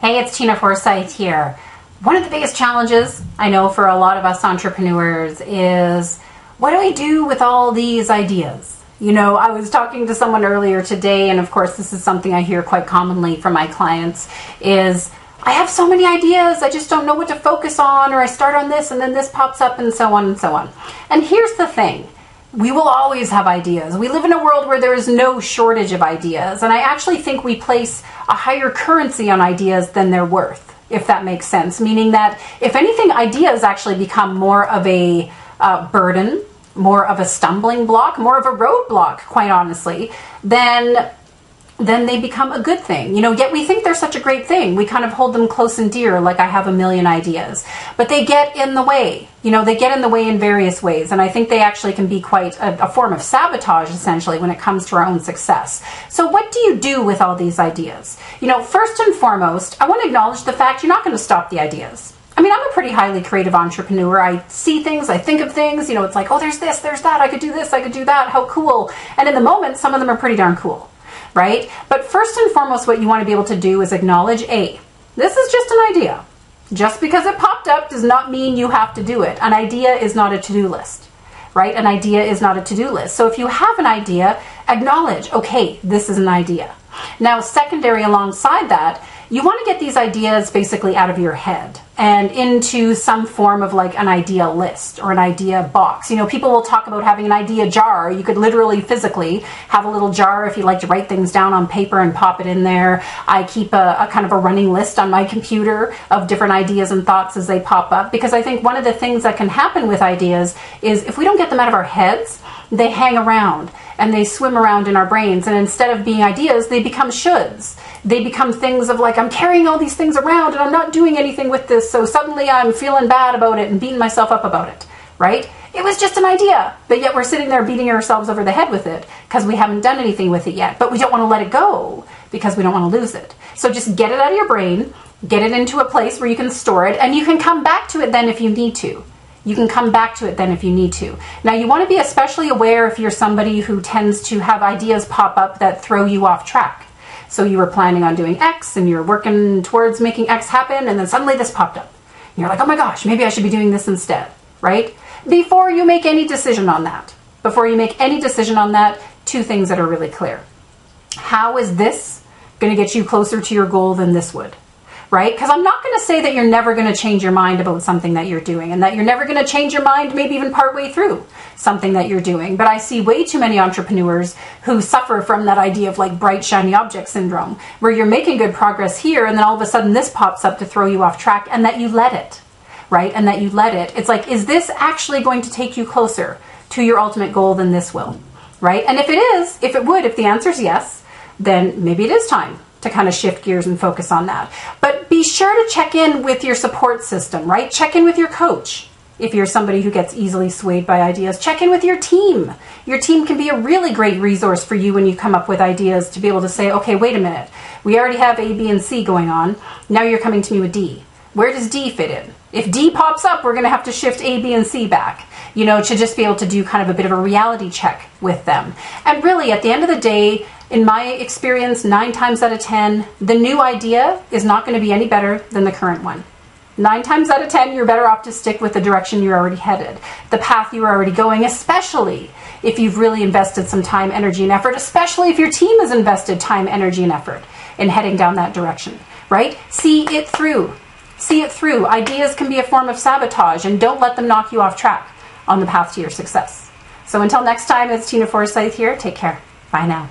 Hey, it's Tina Forsyth here. One of the biggest challenges I know for a lot of us entrepreneurs is, what do I do with all these ideas? You know, I was talking to someone earlier today, and of course this is something I hear quite commonly from my clients, is I have so many ideas, I just don't know what to focus on, or I start on this and then this pops up and so on and so on. And here's the thing. We will always have ideas. We live in a world where there is no shortage of ideas, and I actually think we place a higher currency on ideas than they're worth, if that makes sense. Meaning that, if anything, ideas actually become more of a burden, more of a stumbling block, more of a roadblock, quite honestly, then they become a good thing. You know, yet we think they're such a great thing. We kind of hold them close and dear, like I have a million ideas. But they get in the way. You know, they get in the way in various ways. And I think they actually can be quite a form of sabotage, essentially, when it comes to our own success. So what do you do with all these ideas? You know, first and foremost, I want to acknowledge the fact you're not going to stop the ideas. I mean, I'm a pretty highly creative entrepreneur. I see things, I think of things, you know, it's like, oh, there's this, there's that, I could do this, I could do that, how cool. And in the moment, some of them are pretty darn cool. Right? But first and foremost, what you want to be able to do is acknowledge, A, this is just an idea. Just because it popped up does not mean you have to do it. An idea is not a to-do list, right? An idea is not a to-do list. So if you have an idea, acknowledge, okay, this is an idea. Now, secondary alongside that, you want to get these ideas basically out of your head and into some form of like an idea list or an idea box. You know, people will talk about having an idea jar. You could literally physically have a little jar if you like to write things down on paper and pop it in there. I keep a kind of a running list on my computer of different ideas and thoughts as they pop up, because I think one of the things that can happen with ideas is if we don't get them out of our heads, they hang around and they swim around in our brains, and instead of being ideas, they become shoulds. They become things of like, I'm carrying all these things around and I'm not doing anything with this, so suddenly I'm feeling bad about it and beating myself up about it, right? It was just an idea, but yet we're sitting there beating ourselves over the head with it because we haven't done anything with it yet, but we don't want to let it go because we don't want to lose it. So just get it out of your brain, get it into a place where you can store it, and you can come back to it then if you need to. You can come back to it then if you need to. Now, you want to be especially aware if you're somebody who tends to have ideas pop up that throw you off track. So you were planning on doing X and you're working towards making X happen, and then suddenly this popped up. And you're like, oh my gosh, maybe I should be doing this instead, right? Before you make any decision on that, two things that are really clear. How is this going to get you closer to your goal than this would? Right? Because I'm not going to say that you're never going to change your mind about something that you're doing, and that you're never going to change your mind maybe even partway through something that you're doing. But I see way too many entrepreneurs who suffer from that idea of like bright, shiny object syndrome, where you're making good progress here and then all of a sudden this pops up to throw you off track, and that you let it, right? And that you let it. It's like, is this actually going to take you closer to your ultimate goal than this will, right? And if it is, if the answer is yes, then maybe it is time to kind of shift gears and focus on that. But be sure to check in with your support system, right? Check in with your coach. If you're somebody who gets easily swayed by ideas, check in with your team. Your team can be a really great resource for you when you come up with ideas, to be able to say, okay, wait a minute. We already have A, B, and C going on. Now you're coming to me with D. Where does D fit in? If D pops up, we're going to have to shift A, B, and C back, you know, to just be able to do kind of a bit of a reality check with them. And really, at the end of the day, in my experience, 9 times out of 10, the new idea is not going to be any better than the current one. 9 times out of 10, you're better off to stick with the direction you're already headed, the path you're already going, especially if you've really invested some time, energy, and effort, especially if your team has invested time, energy, and effort in heading down that direction, right? See it through. See it through. Ideas can be a form of sabotage, and don't let them knock you off track on the path to your success. So until next time, it's Tina Forsyth here. Take care. Bye now.